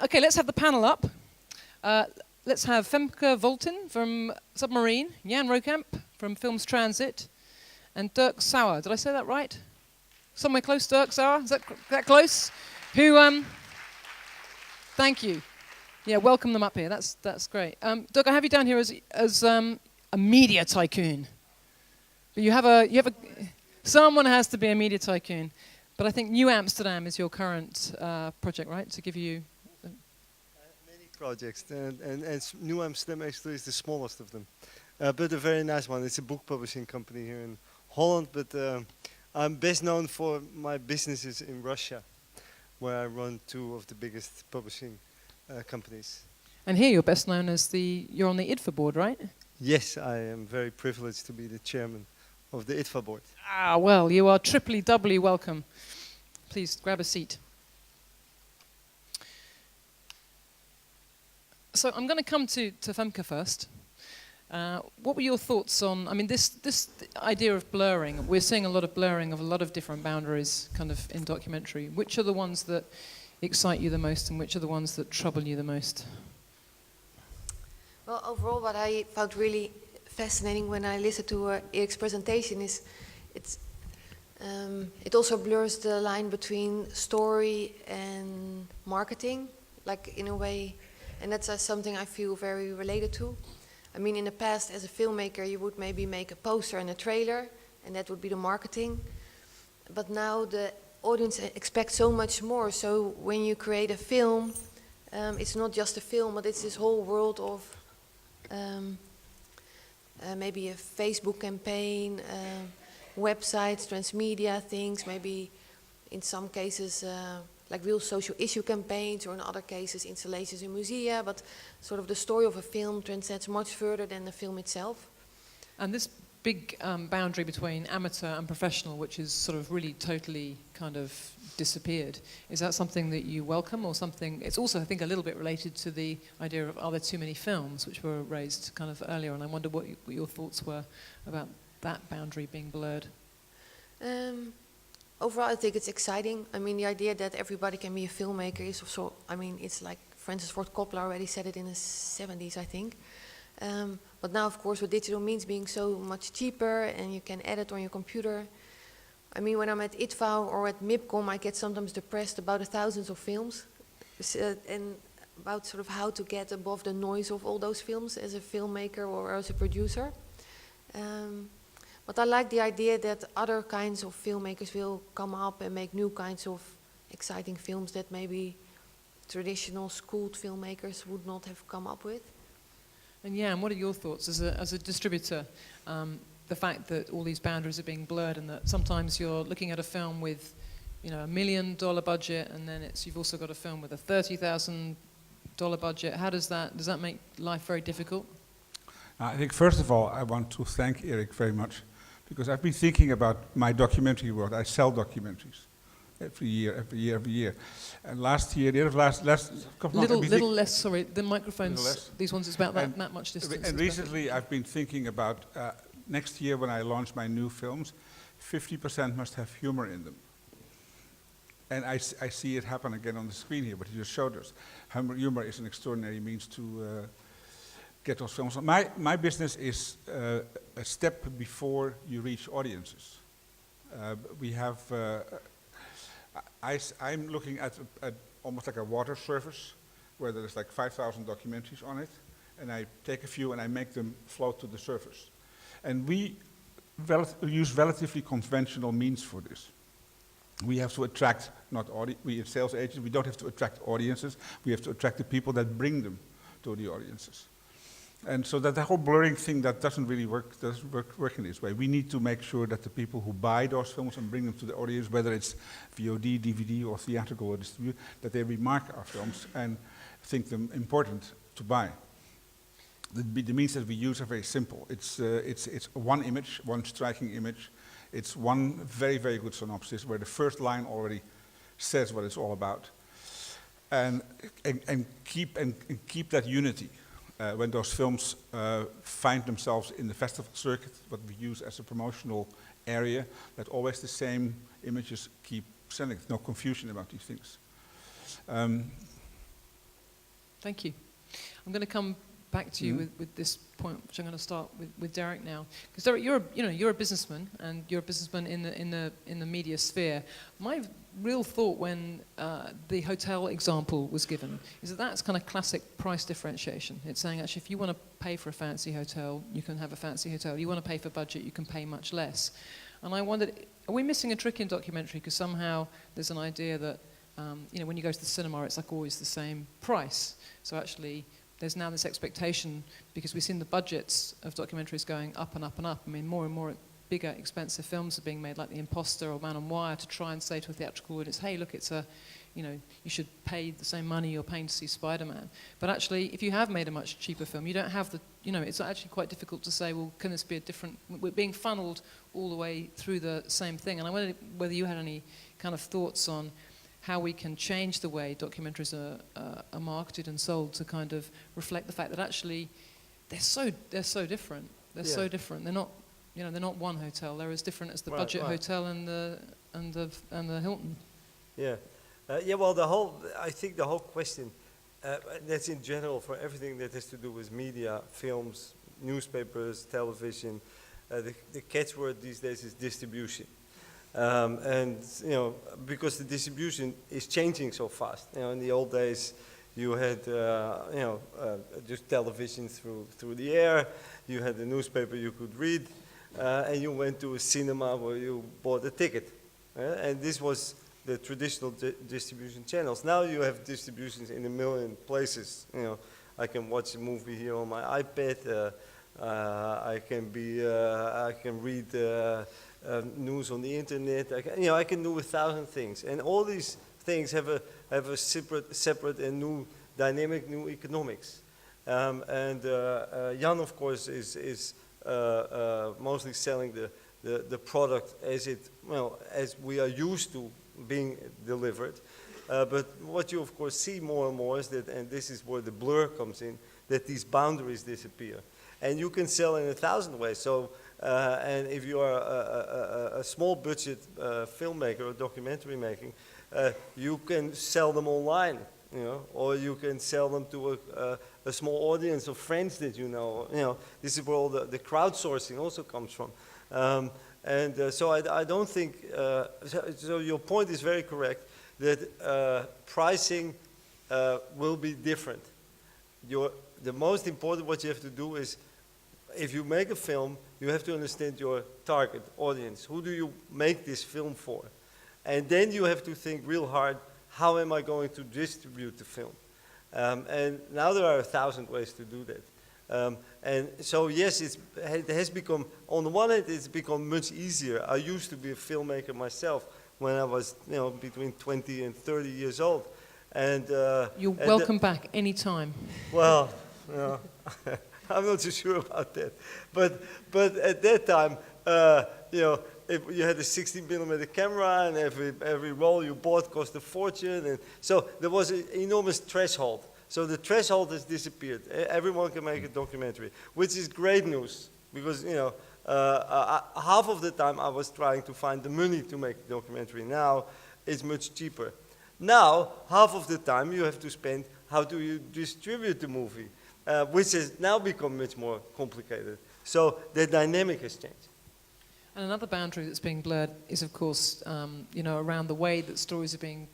Okay, let's have the panel up. Let's have Femke Voltin from Submarine, Jan Rokamp from Films Transit, and Dirk Sauer. Did I say that right? Somewhere close, Dirk Sauer? Is that close? Who, thank you. Yeah, welcome them up here. That's great. Dirk, I have you down here as a media tycoon. But you have a someone has to be a media tycoon. But I think New Amsterdam is your current project, right? To give you many projects, and New Amsterdam actually is the smallest of them, but a very nice one. It's a book publishing company here in Holland, but I'm best known for my businesses in Russia, where I run 2 of the biggest publishing companies. And here you're best known as you're on the IDFA board, right? Yes, I am very privileged to be the chairman of the IDFA board. Ah, well, you are triply, doubly welcome. Please grab a seat. So I'm going to come to Femke first. What were your thoughts on, I mean, this idea of blurring? We're seeing a lot of blurring of a lot of different boundaries kind of in documentary. Which are the ones that excite you the most and which are the ones that trouble you the most? Well, overall, what I found really fascinating when I listened to Eric's presentation is it also blurs the line between story and marketing, like in a way, and that's something I feel very related to. I mean, in the past, as a filmmaker, you would maybe make a poster and a trailer, and that would be the marketing. But now the audience expects so much more. So when you create a film, it's not just a film, but it's this whole world of maybe a Facebook campaign, websites, transmedia things, maybe in some cases like real social issue campaigns, or in other cases installations in musea, but sort of the story of a film transcends much further than the film itself. And this big boundary between amateur and professional, which is sort of really totally kind of disappeared, is that something that you welcome, or something? It's also, I think, a little bit related to the idea of, are there too many films, which were raised kind of earlier, and I wonder what your thoughts were about that boundary being blurred. Overall, I think it's exciting. I mean, the idea that everybody can be a filmmaker is also, I mean, it's like Francis Ford Coppola already said it in the 70s, I think. But now, of course, with digital means being so much cheaper and you can edit on your computer. I mean, when I'm at IDFA or at MIPCOM, I get sometimes depressed about the thousands of films and about sort of how to get above the noise of all those films as a filmmaker or as a producer. But I like the idea that other kinds of filmmakers will come up and make new kinds of exciting films that maybe traditional schooled filmmakers would not have come up with. And yeah, and what are your thoughts as a distributor? The fact that all these boundaries are being blurred, and that sometimes you're looking at a film with, you know, $1 million budget, and then you've also got a film with a $30,000 budget. How does that make life very difficult? I think first of all, I want to thank Eric very much, because I've been thinking about my documentary world. I sell documentaries every year. And last year, last couple of months, little less. Sorry, the microphones. These ones is about that much distance. And recently, I've been thinking about next year when I launch my new films, 50% must have humor in them. And I see it happen again on the screen here, but you just showed us. Humor is an extraordinary means to get those films. My business is a step before you reach audiences. We have, I'm looking at almost like a water surface, where there's like 5,000 documentaries on it, and I take a few and I make them float to the surface. And we use relatively conventional means for this. We have to attract, we as sales agents, we don't have to attract audiences, we have to attract the people that bring them to the audiences. And so that the whole blurring thing, that doesn't really work in this way. We need to make sure that the people who buy those films and bring them to the audience, whether it's VOD, DVD, or theatrical or distribution, that they remark our films and think them important to buy. The means that we use are very simple. It's one image, one striking image. It's one very, very good synopsis where the first line already says what it's all about. And keep that unity. When those films find themselves in the festival circuit, what we use as a promotional area, that always the same images keep selling. There's no confusion about these things. Thank you. I'm going to come back to you with this point, which I'm going to start with Derek now. Because Derek, you're a businessman, and you're a businessman in the media sphere. My real thought when the hotel example was given is that that's kind of classic price differentiation. It's saying actually, if you want to pay for a fancy hotel, you can have a fancy hotel. You want to pay for budget, you can pay much less. And I wondered, are we missing a trick in documentary? Because somehow there's an idea that when you go to the cinema, it's like always the same price. So actually, there's now this expectation, because we've seen the budgets of documentaries going up and up and up. I mean, more and more bigger, expensive films are being made, like The Imposter or Man on Wire, to try and say to a theatrical audience, hey, look, it's you should pay the same money you're paying to see Spider-Man. But actually, if you have made a much cheaper film, you don't have the, it's actually quite difficult to say, well, can this be a different, we're being funneled all the way through the same thing. And I wondered whether you had any kind of thoughts on how we can change the way documentaries are marketed and sold to kind of reflect the fact that actually they're so different. They're so different. They're not, they're not one hotel. They're as different as the budget hotel and the Hilton. Yeah. Well, I think the whole question, that's in general for everything that has to do with media, films, newspapers, television. The catchword these days is distribution. Because the distribution is changing so fast. In the old days, you had, just television through the air. You had a newspaper you could read, and you went to a cinema where you bought a ticket. And this was the traditional distribution channels. Now you have distributions in a million places. I can watch a movie here on my iPad. I can read news on the internet. I can do 1,000 things, and all these things have a separate and new dynamic, new economics. Jan, of course, is mostly selling the product as we are used to being delivered. But what you, of course, see more and more is that, and this is where the blur comes in, that these boundaries disappear. And you can sell in 1,000 ways. So, and if you are a small budget filmmaker or documentary making, you can sell them online, or you can sell them to a small audience of friends that you know. This is where all the crowdsourcing also comes from. So I don't think, so your point is very correct, that pricing will be different. The most important what you have to do is, if you make a film, you have to understand your target audience. Who do you make this film for? And then you have to think real hard, how am I going to distribute the film? And now there are 1,000 ways to do that. And so yes, it has become, on the one hand, it's become much easier. I used to be a filmmaker myself when I was, between 20 and 30 years old. And you're welcome back anytime. Well, I'm not so sure about that. But at that time, if you had a 16mm camera, and every roll you bought cost a fortune, and so there was an enormous threshold. So the threshold has disappeared. Everyone can make a documentary, which is great news, because half of the time I was trying to find the money to make a documentary. Now it's much cheaper. Now half of the time you have to spend, how do you distribute the movie, which has now become much more complicated. So the dynamic has changed. And another boundary that's being blurred is, of course, around the way that stories are being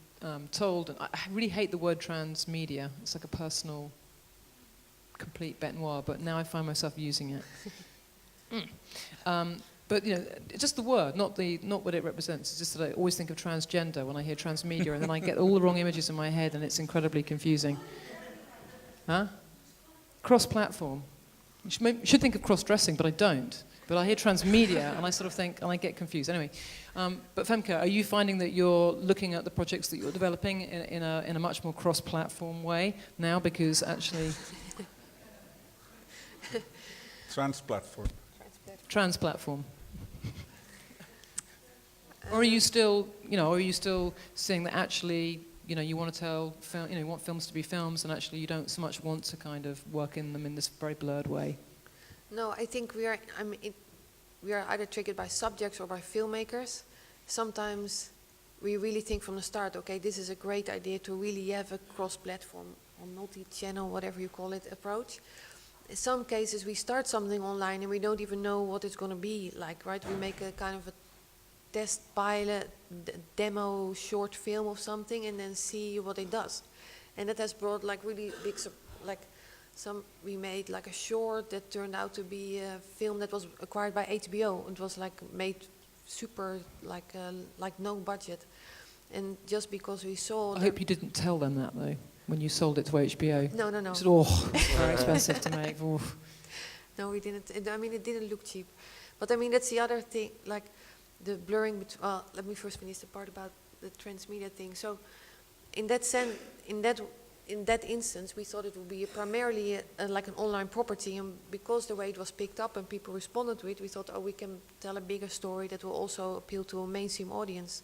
told. And I really hate the word transmedia. It's like a personal, complete bête noire, but now I find myself using it. But just the word, not what it represents. It's just that I always think of transgender when I hear transmedia, and then I get all the wrong images in my head, and it's incredibly confusing. Huh? Cross-platform. You should think of cross-dressing, but I don't. But I hear transmedia, and I sort of think, and I get confused. Anyway, but Femke, are you finding that you're looking at the projects that you're developing in a much more cross-platform way now? Because actually, Trans-platform. Trans-platform. Or are you still, seeing that actually, you want to tell, you want films to be films, and actually you don't so much want to kind of work in them in this very blurred way? No, I think we are either triggered by subjects or by filmmakers. Sometimes we really think from the start, okay, this is a great idea to really have a cross-platform multi-channel, whatever you call it, approach. In some cases, we start something online and we don't even know what it's going to be like, right? We make a kind of a test pilot, demo, short film of something, and then see what it does. And that has brought like really big, we made like a short that turned out to be a film that was acquired by HBO. It was like made super, like no budget. And just because we saw... I hope you didn't tell them that, though, when you sold it to HBO. No. You said, oh, it's very expensive to make. Oof. No, we didn't. I mean, it didn't look cheap. But I mean, that's the other thing, like the blurring between... Well, let me first finish the part about the transmedia thing. So in that sense, in that instance, we thought it would be primarily like an online property, and because the way it was picked up and people responded to it, we thought, oh, we can tell a bigger story that will also appeal to a mainstream audience.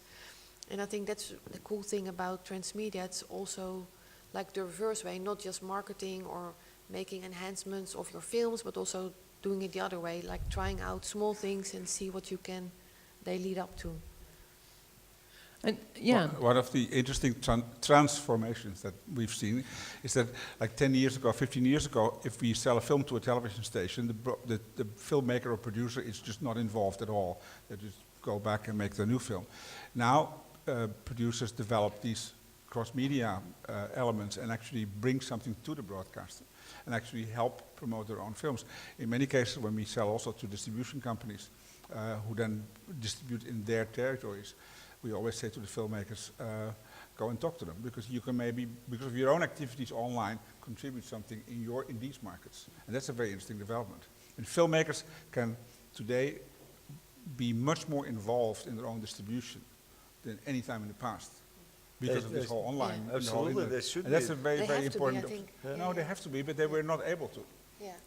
And I think that's the cool thing about transmedia. It's also like the reverse way, not just marketing or making enhancements of your films, but also doing it the other way, like trying out small things and see what they lead up to. And yeah, One of the interesting transformations that we've seen is that like 10 years ago, 15 years ago, if we sell a film to a television station, the filmmaker or producer is just not involved at all. They just go back and make the new film. Now, producers develop these cross-media elements and actually bring something to the broadcaster and actually help promote their own films. In many cases, when we sell also to distribution companies who then distribute in their territories, we always say to the filmmakers, go and talk to them, because you can maybe, because of your own activities online, contribute something in these markets. And that's a very interesting development. And filmmakers can today be much more involved in their own distribution than any time in the past, because of this whole online. Yeah. Absolutely, they should and that's be. a very, They very have to be, important. I think. Yeah. No, they have to be, but they were not able to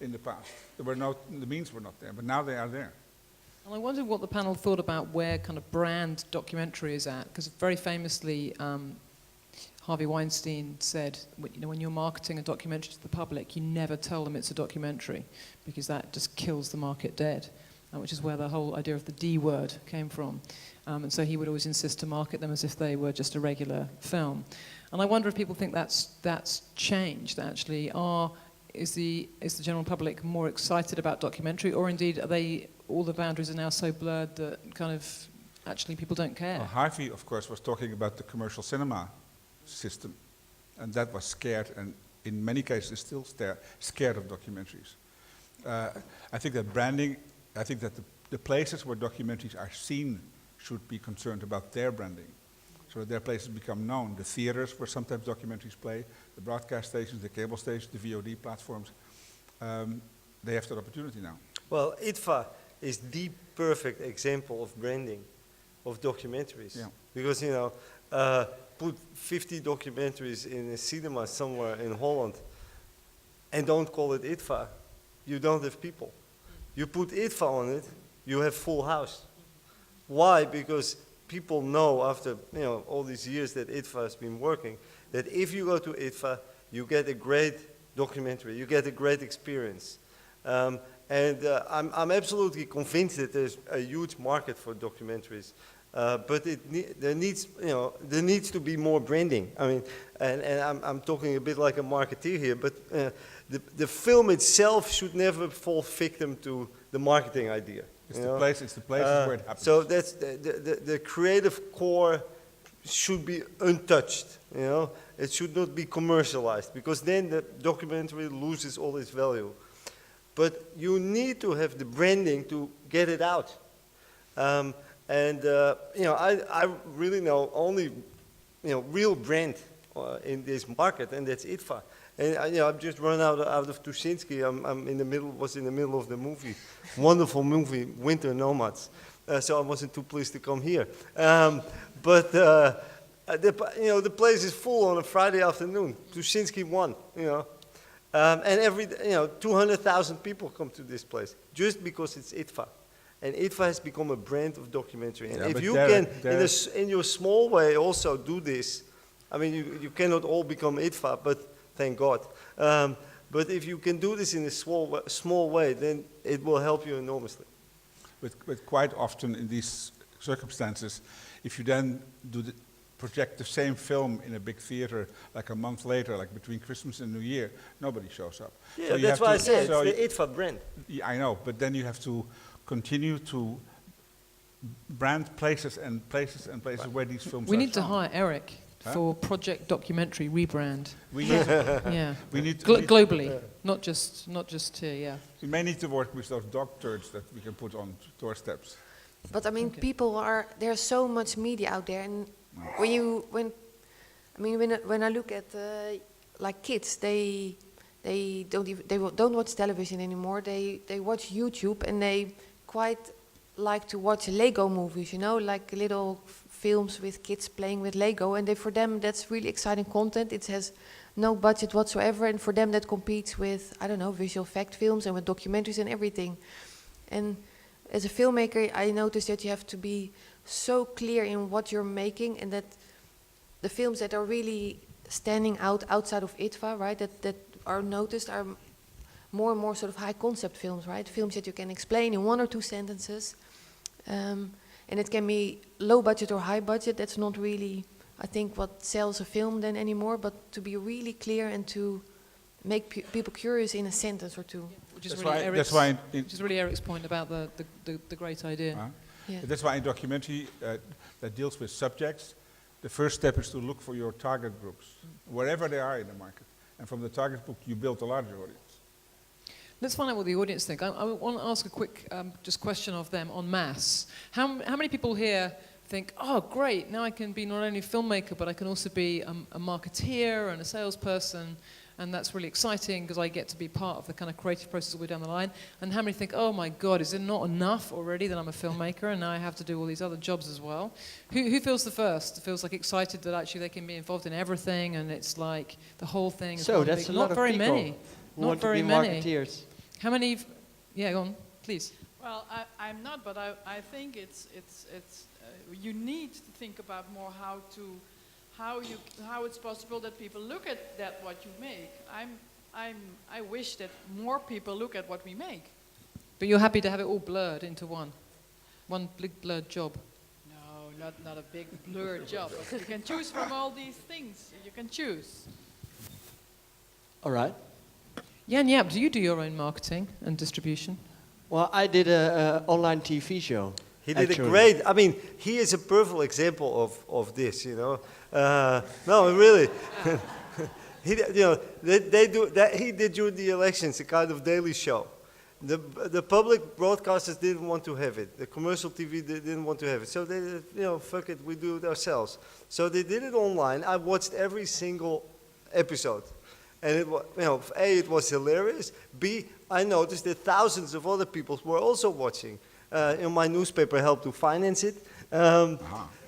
in the past. The means were not there, but now they are there. and I wondered what the panel thought about where kind of brand documentary is at, because very famously, Harvey Weinstein said, when you're marketing a documentary to the public, you never tell them it's a documentary, because that just kills the market dead, which is where the whole idea of the D word came from. And so he would always insist to market them as if they were just a regular film. And I wonder if people think that's changed, actually. Is the general public more excited about documentary, or indeed all the boundaries are now so blurred that kind of actually people don't care? Well, Harvey, of course, was talking about the commercial cinema system, and that was scared, and in many cases is still scared of documentaries. I think that branding, I think that the places where documentaries are seen should be concerned about their branding, so that their places become known. The theaters where sometimes documentaries play, the broadcast stations, the cable stations, the VOD platforms, they have that opportunity now. Well, IDFA is the perfect example of branding of documentaries. Yeah. Because, put 50 documentaries in a cinema somewhere in Holland and don't call it IDFA, you don't have people. You put IDFA on it, you have full house. Why? Because people know after all these years that IDFA has been working, that if you go to IDFA, you get a great documentary, you get a great experience. I'm absolutely convinced that there's a huge market for documentaries, but there needs to be more branding. I mean, and I'm talking a bit like a marketeer here, but the film itself should never fall victim to the marketing idea. It's the places where it happens. So that's the creative core should be untouched. It should not be commercialized, because then the documentary loses all its value. But you need to have the branding to get it out. I really know only real brand in this market, and that's IDFA. And I've just run out of Tuschinski. Was in the middle of the movie, wonderful movie, Winter Nomads. So I wasn't too pleased to come here. But the place is full on a Friday afternoon. Tuschinski won. And 200,000 people come to this place just because it's IDFA. And IDFA has become a brand of documentary. And if you can, in your small way, also do this, I mean, you cannot all become IDFA, but thank God. But if you can do this in a small way, then it will help you enormously. But quite often in these circumstances, if you then project the same film in a big theater like a month later, like between Christmas and New Year, nobody shows up. Yeah, So you that's have why I to- said so it's the IDFA brand. Yeah, I know, but then you have to continue to brand places and places and places where these films We are need to shown. hire Eric Huh? for Project Documentary rebrand. We need to, Yeah. we need to, Globally, not just here, yeah. we may need to work with those dog turds that we can put on doorsteps. But I mean, Okay. people are, there's so much media out there, and when I look at like kids, they don't watch television anymore. They watch YouTube, and they quite like to watch Lego movies, you know, like little films with kids playing with Lego, and for them that's really exciting content. It has no budget whatsoever, and for them that competes with, I don't know, visual effect films and with documentaries and everything. And as a filmmaker, I noticed that you have to be so clear in what you're making, and that the films that are really standing out outside of IDFA, right, that are noticed are more and more sort of high concept films, right? Films that you can explain in 1 or 2 sentences. And it can be low budget or high budget. That's not really, I think, what sells a film then anymore, but to be really clear and to make people curious in a sentence or two. Which is That's really why- Eric's, that's why in- which is really Eric's point about the great idea. Yeah. That's why in documentary that deals with subjects, the first step is to look for your target groups, wherever they are in the market. And from the target group, you build a larger audience. Let's find out what the audience think. I want to ask a quick just question of them on mass. How many people here think, oh, great, now I can be not only a filmmaker, but I can also be a marketeer and a salesperson, and that's really exciting because I get to be part of the kind of creative process all the way down the line. And how many think, oh my God, is it not enough already that I'm a filmmaker and now I have to do all these other jobs as well? Who feels the first? Feels like excited that actually they can be involved in everything and it's like the whole thing is So one that's big, a lot not of very people many. who Not want to very be many. marketeers. How many? Yeah, go on, please. Well, I'm not, but I think you need to think about more how it's possible that people look at what you make. I wish that more people look at what we make. But you're happy to have it all blurred into one big blurred job. No, not a big blurred job. But you can choose from all these things. You can choose. All right. Jan Jaap, do you do your own marketing and distribution? Well, I did an online TV show. He did actually. a great. I mean, he is a perfect example of this. You know, no, really. They do that. He did during the elections a kind of daily show. The public broadcasters didn't want to have it. The commercial TV didn't want to have it. So they, fuck it, we do it ourselves. So they did it online. I watched every single episode. And it was, A, it was hilarious. B, I noticed that thousands of other people were also watching. My newspaper helped to finance it.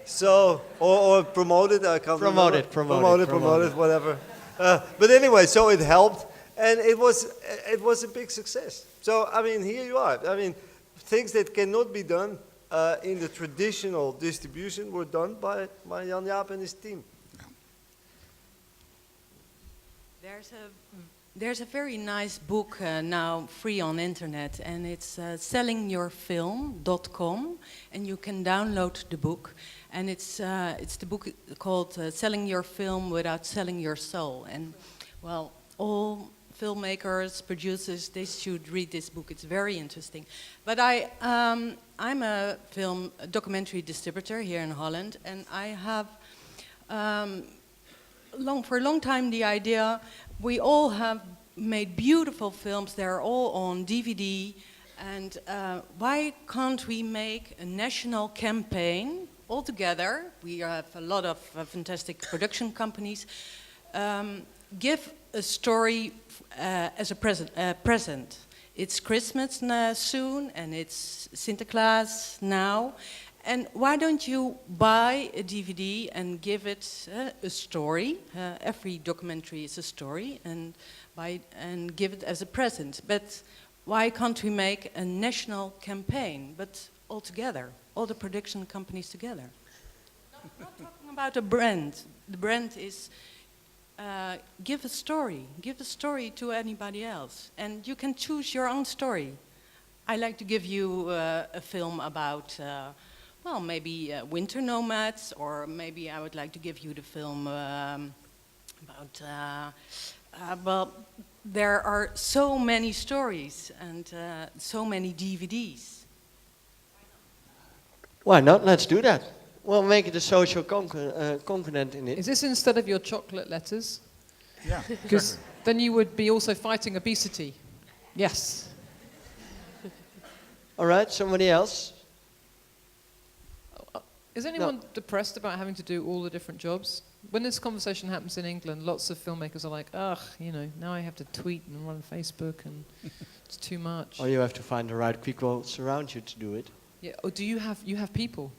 So, or promote it, I can't remember. Promote it, whatever. But anyway, so it helped, and it was a big success. So, I mean, here you are. I mean, things that cannot be done in the traditional distribution were done by Jan Jaap and his team. There's a very nice book now free on internet, and it's sellingyourfilm.com, and you can download the book. And it's the book called Selling Your Film Without Selling Your Soul. And well, all filmmakers, producers, they should read this book. It's very interesting. But I'm a documentary distributor here in Holland, and I have for a long time the idea, we all have made beautiful films, they're all on DVD, and why can't we make a national campaign all together? We have a lot of fantastic production companies. Give a story as a present. It's Christmas soon, and it's Sinterklaas now. And why don't you buy a DVD and give it a story? Every documentary is a story, and give it as a present. But why can't we make a national campaign, but all together, all the production companies together? Not talking about a brand. The brand is give a story to anybody else, and you can choose your own story. I like to give you a film about well, maybe winter nomads, or maybe I would like to give you the film about, well, there are so many stories and so many DVDs. Why not? Let's do that. We'll make it a social component in it. Is this instead of your chocolate letters? Yeah, Because exactly. then you would be also fighting obesity. Yes. All right, somebody else? Is anyone depressed about having to do all the different jobs? When this conversation happens in England, lots of filmmakers are like, ugh, you know, now I have to tweet and run Facebook and it's too much. Or you have to find the right people surround you to do it. Yeah. Or do you have people?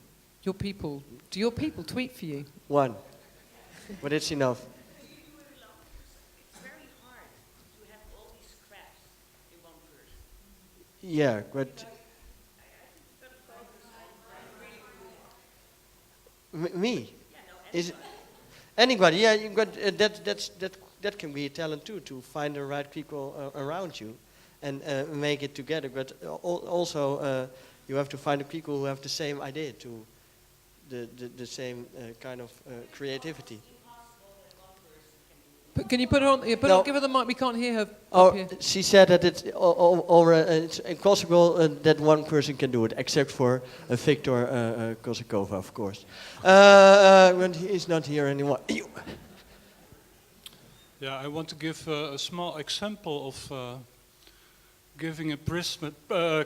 Your people. Do your people tweet for you? One. But it's enough. Yeah, but me? Is anybody? Yeah, you got that can be a talent too, to find the right people around you, and make it together. But also you have to find the people who have the same idea, to the same kind of creativity. Can you put her on? Yeah, No. give her the mic. We can't hear her. Oh, Up here. she said that it's impossible that one person can do it, except for Victor Kozakova, of course. When he is not here anymore. Yeah, I want to give a small example of giving a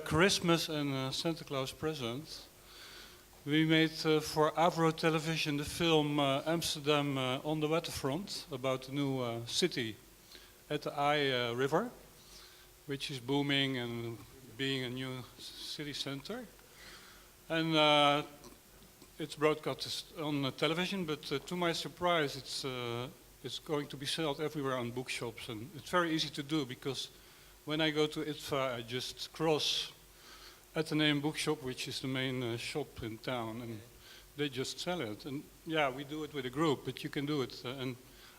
Christmas and Santa Claus present. We made for Avro Television the film Amsterdam on the Waterfront, about the new city at the River, which is booming and being a new city center. And it's broadcast on television, but to my surprise, it's going to be sold everywhere on bookshops, and it's very easy to do, because when I go to IDFA, I just cross at the name bookshop, which is the main shop in town, and they just sell it. And yeah, we do it with a group, but you can do it. And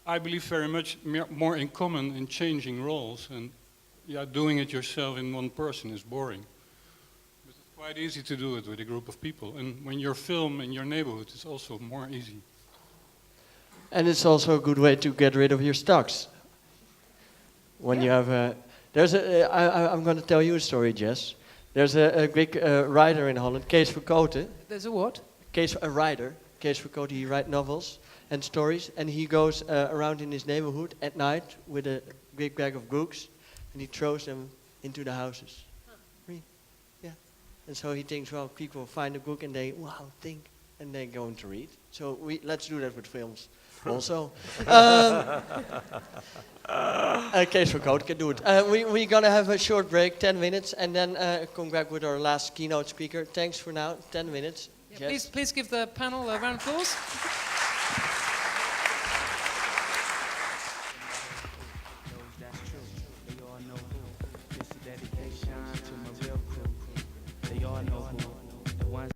I believe very much more in common in changing roles, and yeah, doing it yourself in one person is boring. But it's quite easy to do it with a group of people. And when you film in your neighborhood, it's also more easy. And it's also a good way to get rid of your stocks. When you have I'm going to tell you a story, Jess. There's a big writer in Holland, Kees Verkoten. There's a what? A writer, Kees Verkoten. He writes novels and stories, and he goes around in his neighborhood at night with a big bag of books, and he throws them into the houses. Yeah. And so he thinks, well, people find a book and they think, and they're going to read. So let's do that with films also. Kees Verkoten can do it. We're going to have a short break, 10 minutes, and then come back with our last keynote speaker. Thanks for now, 10 minutes. Yeah, Yes. please give the panel a round of applause. That's true. They all know who. This is dedication to my real crew. They all know who.